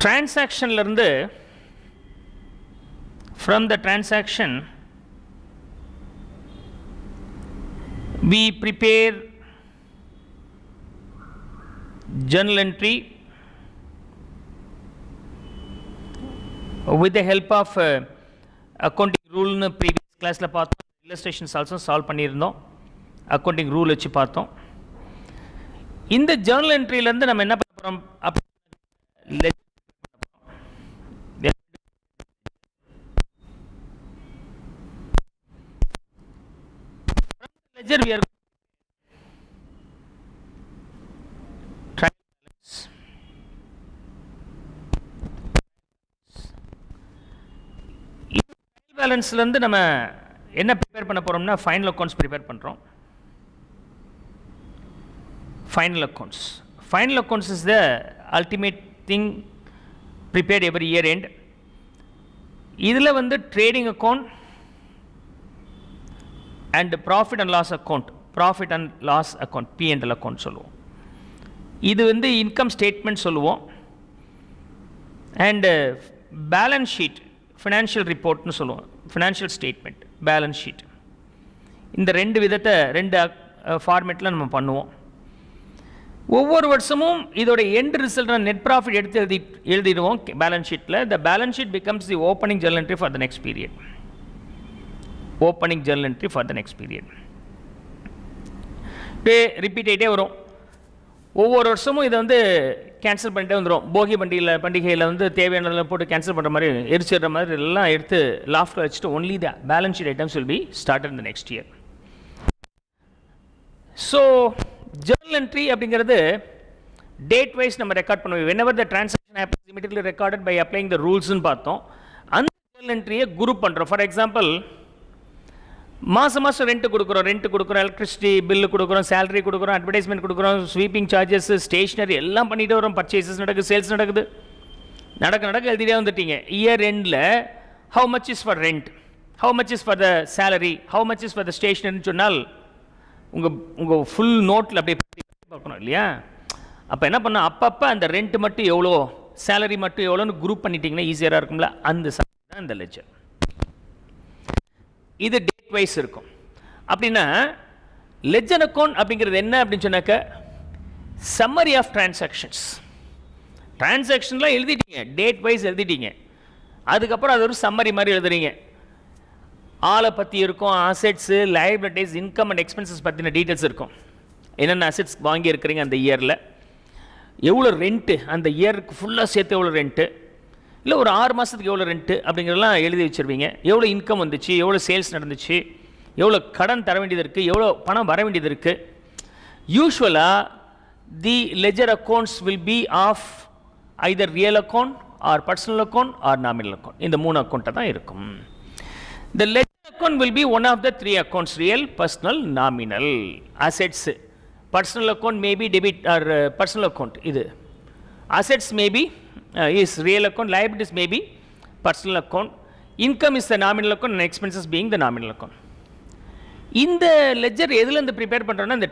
டிரான்சாக்ஷன்லேருந்து from the transaction we prepare journal entry with the help of accounting rule nu previous class la paathom, illustrations also solve பண்ணியிருந்தோம், accounting rule வச்சு பார்த்தோம். இந்த journal entry ல இருந்து நம்ம என்ன பண்ண போறோம்? ledger we are trial balance. trial balance ல இருந்து நம்ம என்ன prepare பண்ண போறோம்னா final accounts prepare பண்றோம். final accounts is the ultimate thing prepared every year end. இதுல வந்து trading account and profit and loss account P&L account சொல்லுவோம். இது வந்து இன்கம் ஸ்டேட்மெண்ட் சொல்லுவோம். அண்ட் பேலன்ஸ் ஷீட் ஃபினான்ஷியல் ரிப்போர்ட்னு சொல்லுவோம். ஃபினான்ஷியல் ஸ்டேட்மெண்ட், பேலன்ஸ் ஷீட், இந்த ரெண்டு ஃபார்மேட்டில் நம்ம பண்ணுவோம். ஒவ்வொரு வருஷமும் இதோட எண்ட் ரிசல்ட் நெட் ப்ராஃபிட் எடுத்து எழுதிடுவோம் பேலன்ஸ் ஷீட்டில். The balance sheet becomes the opening journal entry for the next period. Opening journal entry for the next period. Repeat ஆகிட்டே வரும். ஒவ்வொரு வருஷமும் இதை வந்து கேன்சல் பண்ணிட்டே வந்துடும். போகி பண்டிகையில் வந்து தேவையானதில் போட்டு கேன்சல் பண்ணுற மாதிரி, எரிச்சிடுற மாதிரி எல்லாம் எடுத்து லாஃப்டில் வச்சுட்டு only the balance sheet items will be started in the next year. So journal entry அப்படிங்கிறது டேட் வைஸ் நம்ம ரெக்கார்ட் பண்ணுவோம். whenever the transaction happens immediately recorded by applying the rulesன்னு பார்த்தோம். அந்த ஜர்னல் என்ட்ரியை குரூப் பண்ணுறோம். ஃபார் எக்ஸாம்பிள், மாதம் rent கொடுக்குறோம், electricity bill கொடுக்குறோம், salary கொடுக்குறோம், அட்வர்டைஸ்மெண்ட் கொடுக்குறோம், ஸ்வீப்பிங் சார்ஜஸ், ஸ்டேஷ்னரி எல்லாம் பண்ணிட்டு வரோம். பர்ச்சேசஸ் நடக்குது, சேல்ஸ் நடக்குது, நடக்க எழுதிட்டே வந்துட்டீங்க. இயர் எண்டில் how much is for rent, how much is for the salary, how much is for the ஸ்டேஷ்னரின்னு சொன்னால் உங்கள் ஃபுல் நோட்டில் அப்படியே பார்க்கணும் இல்லையா? அப்போ என்ன பண்ணோம், அப்பப்போ அந்த ரெண்ட் மட்டும் எவ்வளோ, சேலரி மட்டும் எவ்வளோன்னு குரூப் பண்ணிட்டீங்கன்னா ஈஸியாக இருக்கும்ல. அந்த தான் இந்த லெட்ஜர். இது டேட் வைஸ் இருக்கும். அப்படின்னா லெட்ஜர் அக்கவுண்ட் அப்படிங்கிறது என்ன அப்படின்னு சொன்னாக்க, சம்மரி ஆஃப் டிரான்சாக்ஷன்லாம் எழுதிட்டீங்க, டேட் வைஸ் எழுதிட்டீங்க. அதுக்கப்புறம் அது ஒரு சம்மரி மாதிரி எழுதுறீங்க. ஆளை பற்றி இருக்கும், assets, liabilities, income and expenses பற்றின டீட்டெயில்ஸ் இருக்கும். என்னென்ன அசெட்ஸ் வாங்கியிருக்கிறீங்க அந்த இயரில், எவ்வளோ ரெண்ட்டு அந்த இயருக்கு ஃபுல்லாக சேர்த்து எவ்வளோ ரெண்ட்டு, இல்லை ஒரு 6 மாதத்துக்கு எவ்வளோ ரெண்ட்டு அப்படிங்கிறதெல்லாம் எழுதி வச்சுருவீங்க. எவ்வளோ இன்கம் வந்துச்சு, எவ்வளோ சேல்ஸ் நடந்துச்சு, எவ்வளோ கடன் தர வேண்டியது இருக்குது, எவ்வளோ பணம் வர வேண்டியது இருக்குது. யூஸ்வலாக the ledger accounts will be of either real account or personal account or nominal account. இந்த 3 அக்கௌண்ட்டை தான் இருக்கும். The ledger account will be one of the 3 accounts: real, personal, nominal. Assets, personal account may be debit or personal account. இது assets may be is real account, liabilities may be personal account, income is the nominal account and expenses being the nominal account. இந்த ledger எதுலேருந்து prepare பண்ணுறோன்னா, இந்த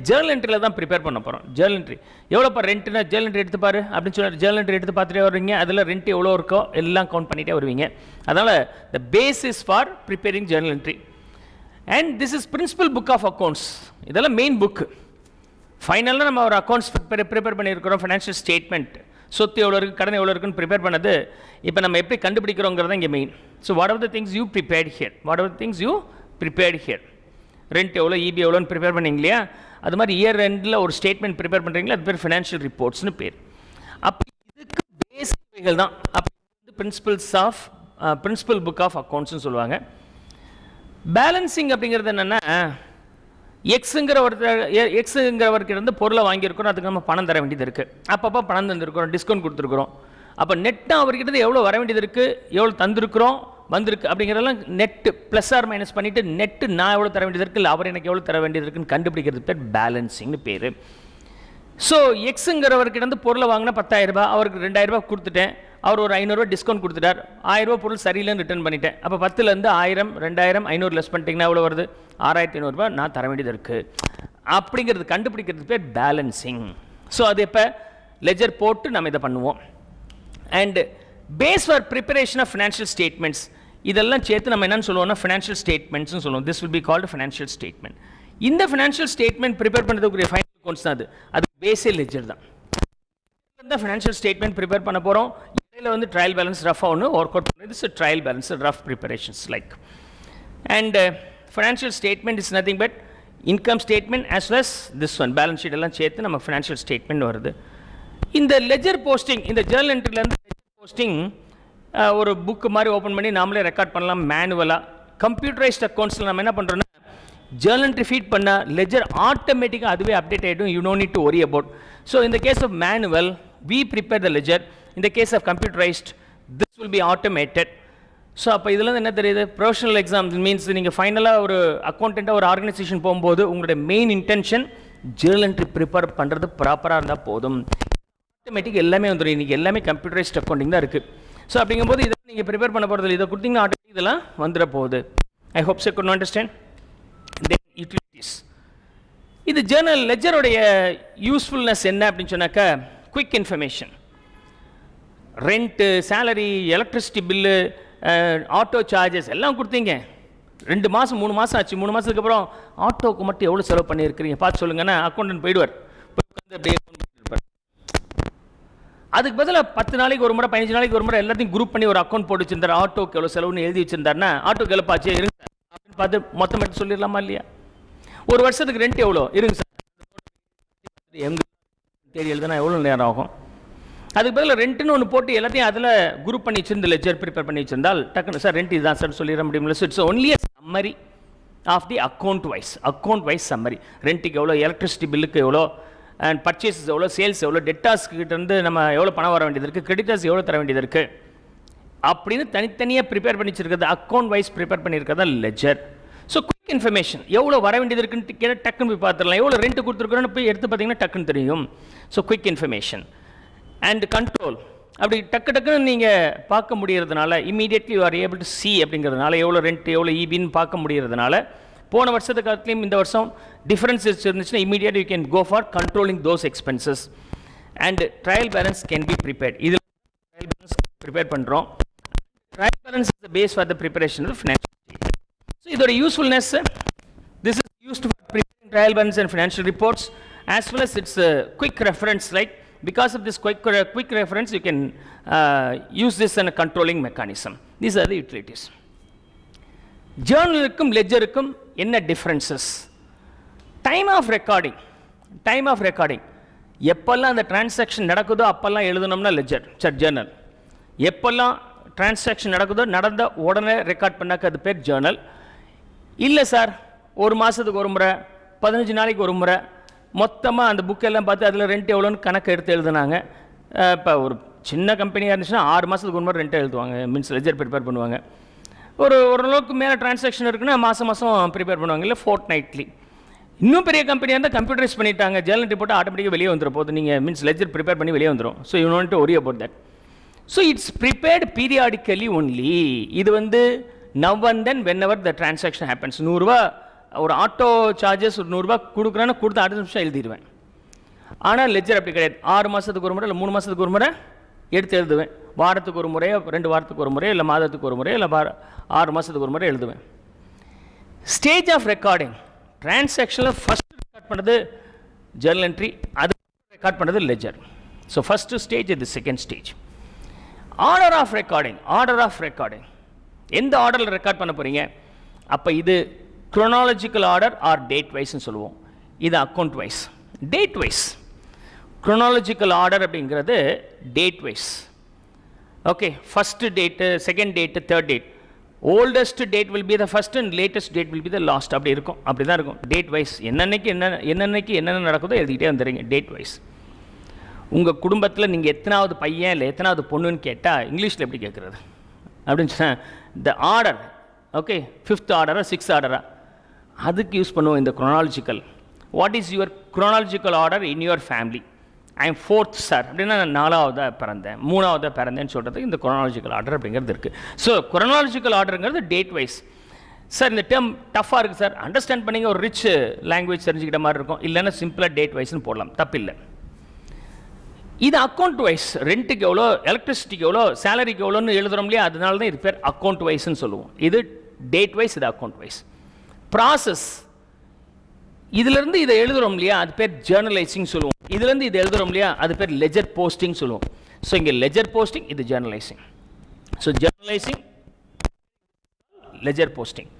Journal என்ட்ரியில் தான் prepare பண்ண போகிறோம். Journal entry எவ்வளோப்பா ரெண்ட்னா Journal entry எடுத்து பாரு அப்படின்னு சொல்லி ஜேர்னல் என்ட்ரி எடுத்து பார்த்துட்டே வருவீங்க. அதில் ரெண்ட் எவ்வளோ இருக்கோ எல்லாம் கவுண்ட் பண்ணிகிட்டே வருவீங்க. அதனால் the basis for preparing journal entry. And this is principal book of accounts. இதெல்லாம் மெயின் புக்கு. ஃபைனலாக நம்ம ஒரு அக்கௌண்ட்ஸ் ப்ரிப்பேர் பண்ணியிருக்கிறோம். ஃபினான்ஷியல் ஸ்டேட்மெண்ட், சொத்து எவ்வளோ இருக்குது, கடன் எவ்வளோ இருக்குன்னு ப்ரிப்பேர் பண்ணது. இப்போ நம்ம எப்படி கண்டுபிடிக்கிறோங்கிறது இங்கே main. So what are the things you prepared here, rent எவ்வளோ, இபி எவ்வளோன்னு ப்ரிப்பேர் பண்ணிங்க இல்லையா? அது மாதிரி இயர் எண்டில் ஒரு ஸ்டேட்மெண்ட் ப்ரிப்பேர் பண்ணுறீங்களா, அது பேர் ஃபினான்ஷியல் ரிப்போர்ட்ஸ்னு பேர். அப்போ இதுக்கு பேசிக்கள் தான். அப்போ பிரின்சிபல் புக் ஆஃப் அக்கௌண்ட்ஸ்னு சொல்லுவாங்க. பேலன்சிங் அப்படிங்கிறது என்னென்னா, எக்ஸுங்கிறவருக்கு இருந்து பொருளை வாங்கியிருக்கிறோம், அதுக்கு நம்ம பணம் தர வேண்டியது இருக்குது. அப்பப்போ பணம் தந்துருக்கிறோம், டிஸ்கவுண்ட் கொடுத்துருக்குறோம். அப்போ நெட்டாக அவர்கிட்ட எவ்வளோ வர வேண்டியது இருக்குது, எவ்வளோ தந்துருக்குறோம், வந்திருக்கு அப்படிங்கிறதெல்லாம் நெட்டு ப்ளஸ் ஆர் மைனஸ் பண்ணிவிட்டு நெட்டு நான் எவ்வளோ தர வேண்டியது இருக்குது, இல்லை அவர் எனக்கு எவ்வளோ தர வேண்டியது இருக்குன்னு கண்டுபிடிக்கிறது பேர் பேலன்சிங்னு பேர். ஸோ எக்ஸுங்கிறவர்கிட்ட பொருளை வாங்கினா 10,000 ரூபாய், அவருக்கு 2,000 ரூபாய் கொடுத்துட்டேன், அவர் ஒரு 500 ரூபாய் டிஸ்கவுண்ட் கொடுத்துட்டார், 1000 ரூபாய் பொருள் சரியில்லைன்னு ரிட்டர்ன் பண்ணிட்டேன். அப்போ 10லேருந்து 1000, 2000, 500 லெஸ் பண்ணிட்டீங்கன்னா எவ்வளோ வருது, 6,500 ரூபாய் நான் தர வேண்டியது இருக்குது. அப்படிங்கிறது கண்டுபிடிக்கிறது பேர் பேலன்சிங். ஸோ அது இப்போ லெஜர் போட்டு நம்ம இதை பண்ணுவோம். And base for preparation of financial statements இதெல்லாம் சேர்த்து நம்ம என்னன்னு சொல்லுவோம்னா ஃபினான்ஷியல் ஸ்டேட்மெண்ட்ஸ்னு சொல்லுவோம். This will be called financial statement. இந்த ஃபினான்ஷியல் ஸ்டேட்மெண்ட் ப்ரிப்பேர் பண்ணுறதுக்குரிய ஃபைனல் அக்கௌண்ட்ஸ் தான் அது பேஸே லெட்ஜர் தான். இந்த ஃபினான்ஷியல் ஸ்டேட்மெண்ட் ப்ரிப்பேர் பண்ண போகிறோம். இடையில வந்து ட்ரையல் பேலன்ஸ் ரஃபாக ஒன்று ஒர்க் அவுட் பண்ணுறது. It's trial balance rough preparations like. And financial statement is nothing but income statement as well as this one balance sheet எல்லாம் சேர்த்து நம்ம ஃபினான்ஷியல் ஸ்டேட்மெண்ட் வருது. இந்த லெஜர் போஸ்டிங், இந்த ஜேர்னல் என்ட்ரிலேருந்து லெஜர் போஸ்டிங் ஒரு புக்கு மாதிரி ஓப்பன் பண்ணி நாமளே ரெக்கார்ட் பண்ணலாம் மேனுவலாக. கம்ப்யூட்டரைஸ்ட் அக்கௌண்ட்ஸில் நம்ம என்ன பண்ணுறோன்னா ஜேர்னல் என்ட்ரி ஃபீட் பண்ணால் லெஜர் ஆட்டோமேட்டிக்காக அதுவே அப்டேட் ஆகிடும். You no need to worry about. So இந்த case of manual we prepare the ledger. In the case of computerized, this will be automated. So அப்போ இதில் என்ன தெரியுது, ப்ரொஃபஷனல் எக்ஸாம் மீன்ஸ் நீங்கள் ஃபைனலாக ஒரு அக்கௌண்டண்ட்டாக ஒரு ஆர்கனைசேஷன் போகும்போது உங்களுடைய main intention Journal entry prepare பண்ணுறது ப்ராப்பராக இருந்தால் போதும். ஆட்டோமேட்டிக் எல்லாமே வந்துடும். இன்றைக்கி எல்லாமே கம்ப்யூட்டரைஸ்ட் அக்கௌண்டிங் தான் இருக்குது. ஸோ அப்படிங்கும்போது இதெல்லாம் நீங்கள் ப்ரிப்பேர் பண்ண போகிறது இதை கொடுத்தீங்கன்னா ஆட்டோமேட்டிக் இதெல்லாம் வந்துட போகுது. I hope so good understand. Then utilities. இது ஜேர்னல் லெஜருடைய யூஸ்ஃபுல்னஸ் என்ன அப்படின்னு சொன்னாக்கா, quick information. Rent, salary, electricity bill, auto charges எல்லாம் கொடுத்தீங்க. 2 மாதம் 3 மாதம் ஆச்சு. 3 மாதத்துக்கு அப்புறம் ஆட்டோவுக்கு மட்டும் எவ்வளோ செலவு பண்ணியிருக்கிறீங்க பார்த்து சொல்லுங்கன்னா அக்கௌண்டன்ட் போயிடுவார். அப்படியே இருப்பார். அதுக்கு பதிலாக 10 நாளைக்கு ஒரு முறை 15 நாளைக்கு ஒரு முறை எல்லாத்தையும் குரூப் பண்ணி ஒரு அக்கௌண்ட் போட்டு வச்சிருந்தார். ஆட்டோக்கு எவ்வளோ செலவுன்னு எழுதி வச்சிருந்தாருன்னா ஆட்டோக்கு எவ்வளோப்பாச்சு இருங்க அப்படின்னு பார்த்து மொத்தம் எடுத்து சொல்லிடலாமா இல்லையா? ஒரு வருஷத்துக்கு ரெண்ட் எவ்வளோ இருங்க சார் எங்க தேடி எழுதுனா எவ்வளோ நேரம் ஆகும்? அதுக்கு பதில் ரெண்ட்டுன்னு ஒன்று போட்டு எல்லாத்தையும் அதில் குரூப் பண்ணி வச்சிருந்து லெஜர் ப்ரிப்பேர் பண்ணி வச்சிருந்தால் டக்குன்னு சார் ரெண்ட் இதுதான் சார் சொல்லிட முடியுமில்ல. So it's only a summary of the account wise summary. ரெண்ட்டுக்கு எவ்வளோ, எலக்ட்ரிசிட்டி பில்லுக்கு எவ்வளோ, அண்ட் பர்ச்சேஸஸ் எவ்வளோ, சேல்ஸ் எவ்வளோ, டெட்டாஸ்கிட்டேருந்து நம்ம எவ்வளோ பணம் வர வேண்டியது இருக்குது, கிரெடிட்டர்ஸ் எவ்வளோ தர வேண்டியது இருக்குது அப்படின்னு தனித்தனியாக ப்ரிப்பேர் பண்ணி வச்சிருக்கிறது அக்கௌண்ட் வைஸ் ப்ரிப்பேர் பண்ணியிருக்கிறதா லெஜர். ஸோ குயிக் இன்ஃபர்மேஷன் எவ்வளோ வர வேண்டியது இருக்குன்னு கேட்டால் டக்குன்னு போய் பார்த்துடலாம். எவ்வளோ ரெண்ட் கொடுத்துருக்குறோன்னு போய் எடுத்து பார்த்தீங்கன்னா டக்குன்னு தெரியும். So quick information and control. அப்படி டக்குன்னு நீங்கள் பார்க்க முடியறதுனால immediately you are able to see அப்படிங்கிறதுனால எவ்வளோ ரெண்ட் எவ்வளோ ஈபின்னு பார்க்க முடியறதுனால போன வருஷத்துக்கு காலத்துலேயும் இந்த வருஷம் டிஃபரன்ஸஸ் இருந்துச்சுன்னா immediate you can go for controlling those expenses. And trial balance can be prepared. இதில் ட்ரையல் பேலன்ஸ் ப்ரிப்பேர் பண்ணுறோம். Trial balance is the base for the preparation of financial. So, இதோட usefulness, this is used for preparing trial balance and financial reports as well as its quick reference. Like because of this quick reference, you can use this in a controlling mechanism. These are the utilities. Journalக்கும் லெஜருக்கும் என்ன differences? Time of recording எப்பெல்லாம் அந்த transaction நடக்குதோ அப்பெல்லாம் எழுதணும்னா ledger sir Journal. எப்பெல்லாம் transaction நடக்குதோ நடந்த உடனே ரெக்கார்ட் பண்ணாக்க அது பேர் ஜேர்னல். இல்லை சார் ஒரு மாதத்துக்கு ஒரு முறை 15 நாளைக்கு ஒரு முறை மொத்தமாக அந்த புக்கெல்லாம் பார்த்து அதில் ரெண்ட் எவ்வளோன்னு கணக்கு எடுத்து எழுதுனாங்க. இப்போ ஒரு சின்ன கம்பெனியாக இருந்துச்சுன்னா 6 மாதத்துக்கு ஒரு முறை ரெண்ட் எழுதுவாங்க, மீன்ஸ் லெஜர் ப்ரிப்பேர் பண்ணுவாங்க. ஓரளவுக்கு மேலே டிரான்சாக்ஷன் இருக்குன்னா மாதம் ப்ரிப்பேர் பண்ணுவாங்க, இல்லை ஃபோர்ட்நைட்லி. இன்னும் பெரிய கம்பெனியாக இருந்தால் கம்ப்யூட்டரைஸ் பண்ணிட்டாங்க, ஜேர்னல் ரிப்போர்ட் ஆட்டோமேட்டிக்காக வெளியே வந்துடும் போது நீங்கள் மீன்ஸ் லெஜர் ப்ரிப்பேர் பண்ணி வெளியே வந்துடும். So you not to worry about that. So it's prepared periodically only. இது வந்து now and then whenever the transaction happens. 100 ரூபா ஒரு ஆட்டோ சார்ஜஸ் ஒரு 100 ரூபா கொடுக்குறேன்னு கொடுத்து அடுத்த நிமிஷம் எழுதிடுவேன். ஆனால் லெஜர் அப்படி கிடையாது. 6 மாதத்துக்கு ஒரு முறை இல்லை 3 மாதத்துக்கு ஒரு முறை எடுத்து எழுதுவேன். வாரத்துக்கு ஒரு முறையோ 2 வாரத்துக்கு ஒரு முறையோ இல்லை மாதத்துக்கு ஒரு முறையோ இல்லை 6 மாதத்துக்கு ஒரு முறை எழுதுவேன். ஸ்டேஜ் ஆஃப் ரெக்கார்டிங், டிரான்சாக்ஷனில் ஃபஸ்ட் ரெக்கார்ட் பண்ணுறது ஜேர்னல் என்ட்ரி, அது ரெக்கார்ட் பண்ணுறது லெஜர். ஸோ ஃபஸ்ட்டு ஸ்டேஜ், இது second stage. Order of recording எந்த ஆர்டரில் ரெக்கார்ட் பண்ண போகிறீங்க? அப்போ இது குரோனாலஜிக்கல் ஆர்டர் ஆர் டேட் வைஸ்ன்னு சொல்லுவோம். இது account wise. Date wise chronological order அப்படிங்கிறது date wise. Okay, first date, second date, third date. Oldest date will be the first and latest date will be the last. அப்படி இருக்கும், அப்படி தான் இருக்கும் date wise. என்னென்ன நடக்குதோ எழுதிக்கிட்டே வந்துடுங்க டேட் வைஸ். உங்கள் குடும்பத்தில் நீங்கள் எத்தனாவது பையன் இல்லை எத்தனாவது பொண்ணுன்னு கேட்டால் இங்கிலீஷில் எப்படி கேட்குறது அப்படின்னு சொன்னால் the order, okay 5th ஆர்டரா 6th ஆர்டரா, அதுக்கு யூஸ் பண்ணுவோம் இந்த chronological. What is your chronological order in your family? I am 4th sir அப்படின்னா நான் 4ஆவதாக பிறந்தேன் 3ஆவதாக பிறந்தேன்னு சொல்கிறதுக்கு இந்த குரோனாலஜிக்கல் ஆர்டர் அப்படிங்கிறது இருக்குது. ஸோ குரோனாலஜிக்கல் ஆர்டருங்கிறது டேட் வைஸ். சார் இந்த டேர்ம் டஃப்பாக இருக்குது சார், அண்டர்ஸ்டாண்ட் பண்ணிங்க, ஒரு ரிச் லாங்குவேஜ் தெரிஞ்சுக்கிட்ட மாதிரி இருக்கும், இல்லைன்னா சிம்பிளாக டேட் வைஸ்னு போடலாம், தப்பில்லை. இது அக்கௌண்ட் வைஸ், ரெண்ட்டுக்கு எவ்வளோ, எலக்ட்ரிசிட்டிக்கு எவ்வளோ, சேலரிக்கு எவ்வளோன்னு எழுதுறோம் இல்லையா, அதனால தான் இது பேர் அக்கௌண்ட் வைஸ்ன்னு சொல்லுவோம். இது டேட் வைஸ், இது அக்கௌண்ட் வைஸ். ப்ராசஸ், இதிலிருந்து இதை எழுதுறோம் இல்லையா, அது பேர் ஜேர்னலைசிங் சொல்லுவோம். இதுலேருந்து இதை எழுதுறோம் இல்லையா, அது பேர் லெஜர் போஸ்டிங் சொல்லுவோம். ஸோ இங்கே லெஜர் போஸ்டிங், இது journalising. So journalising, ledger posting.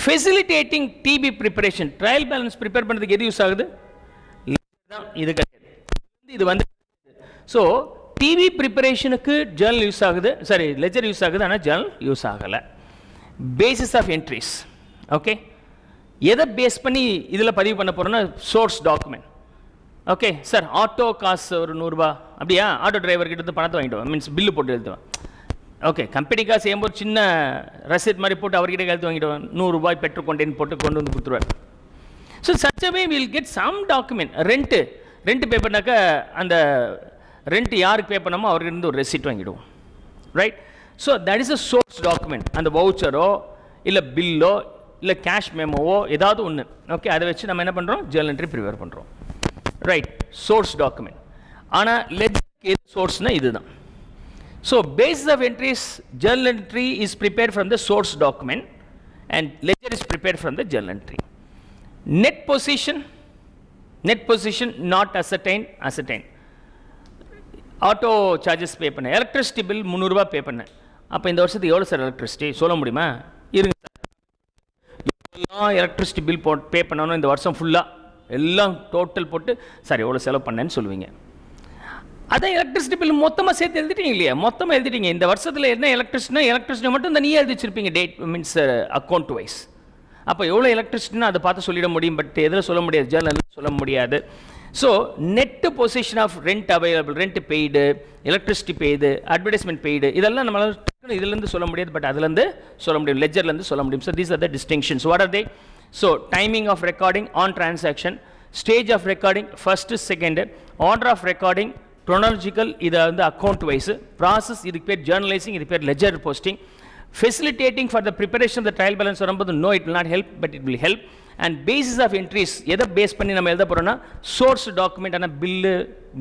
Facilitating TB preparation, trial balance prepare பண்ணுறதுக்கு எது யூஸ் ஆகுது? இது கிடையாது, இது வந்து. ஸோ டிபி ப்ரிப்பரேஷனுக்கு ஜேர்னல் யூஸ் ஆகுது, சாரி லெஜர் யூஸ் ஆகுது, ஆனால் ஜேர்னல் யூஸ் ஆகலை. Basis of entries, okay. எதை பேஸ் பண்ணி இதில் பதிவு பண்ண போகிறோன்னா source document. Okay sir, auto காசு ஒரு 100 ரூபா, அப்படியா, ஆட்டோ டிரைவர்கிட்ட இருந்து பணத்தை வாங்கிடுவேன், மீன்ஸ் பில்லு போட்டு எழுதுவேன். ஓகே, கம்பெனி காசு செய்யும்போது சின்ன ரசீட் மாதிரி போட்டு அவர்கிட்ட எழுத்து வாங்கிடுவேன், 100 ரூபாய் பெற்றுக்கொண்டேன்னு போட்டு கொண்டு வந்து கொடுத்துருவார். So such a way will get some document. Rent pay பண்ணாக்கா அந்த ரெண்ட் யாருக்கு பே பண்ணாமோ அவர்கிட்ட இருந்து ஒரு ரெசிப்ட் வாங்கிடுவோம், right. So that is a source document. அந்த வவுச்சரோ இல்லை பில்லோ இல்லை கேஷ் மெமோவோ ஏதாவது ஒன்று, ஓகே, அதை வச்சு நம்ம என்ன பண்ணுறோம், ஜேர்னல் என்ட்ரி ப்ரிப்பேர் பண்ணுறோம், ரைட். Source document. ஆனால் லெஜருக்கு எது சோர்ஸ்னா இதுதான். So basis of entries, journal entry is prepared from the source document and ledger is prepared from the journal entry. Net position not ascertain. Auto charges pay பண்ணேன், electricity bill 300 ரூபா பே பண்ணேன். அப்போ இந்த வருஷத்துக்கு எவ்வளோ சார் எலக்ட்ரிசிட்டி சொல்ல முடியுமா? இருங்க சார், எல்லாம் எலக்ட்ரிசிட்டி பில் பே பண்ணணும் இந்த வருஷம் ஃபுல்லாக, எல்லாம் டோட்டல் போட்டு சார் எவ்வளோ செலவு பண்ணேன்னு சொல்லுவீங்க. அதான் எலக்ட்ரிசிட்டி பில் மொத்தமாக சேர்த்து எழுதிட்டீங்க இல்லையா, மொத்தமாக எழுதிட்டீங்க. இந்த வருஷத்தில் என்ன எலக்ட்ரிசிட்டி மட்டும் இந்த நீயே எழுதி வச்சிருப்பீங்க, டேட் மீன்ஸ் அக்கௌண்ட் வைஸ். அப்போ எவ்வளோ எலக்ட்ரிசிட்டின்னு அதை பார்த்து சொல்லிட முடியும், பட் எதில் சொல்ல முடியாது, ஜேர்னல் சொல்ல முடியாது. So net position of rent available, rent paid, electricity paid, advertisement paid, இதெல்லாம் நம்மளால் இதுலேருந்து சொல்ல முடியாது, பட் அதுலேருந்து சொல்ல முடியும், லெஜர்லேருந்து சொல்ல முடியும். So these are the distinctions. What are they? So timing of recording on transaction, stage of recording first second, order of recording chronological, இது வந்து அக்கௌண்ட் வைஸ். ப்ராசஸ், இதுக்கு பேர் ஜேர்னலைசிங், இது பேர் ledger posting. Facilitating for the preparation of the trial balance வரும்போது no it will not help, but it will help. And basis of entries, எதை base பண்ணி நம்ம எழுத போகிறோம்னா சோர்ஸ் டாக்குமெண்ட், ஆனால் பில்லு,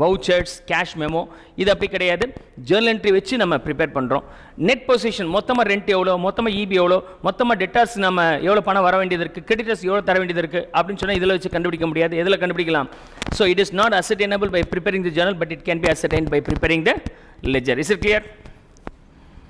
வவுச்சர்ஸ், கேஷ் மெமோ, இது அப்படி கிடையாது, ஜேர்னல் என்ட்ரி வச்சு நம்ம ப்ரிப்பேர் பண்ணுறோம். நெட் பொசிஷன், மொத்தமாக ரெண்ட் எவ்வளோ, மொத்தமாக இபி எவ்வளோ, மொத்தமாக டெட்டார்ஸ் நம்ம எவ்வளோ பணம் வர வேண்டியது இருக்குது, கிரெடிட்டர்ஸ் எவ்வளோ தர வேண்டியது இருக்குது அப்படின்னு சொன்னால் இதில் வச்சு கண்டுபிடிக்க முடியாது. எதில் கண்டுபிடிக்கலாம்? So it is not ascertainable by preparing the journal, but it can be ascertained by preparing the ledger. Is it clear?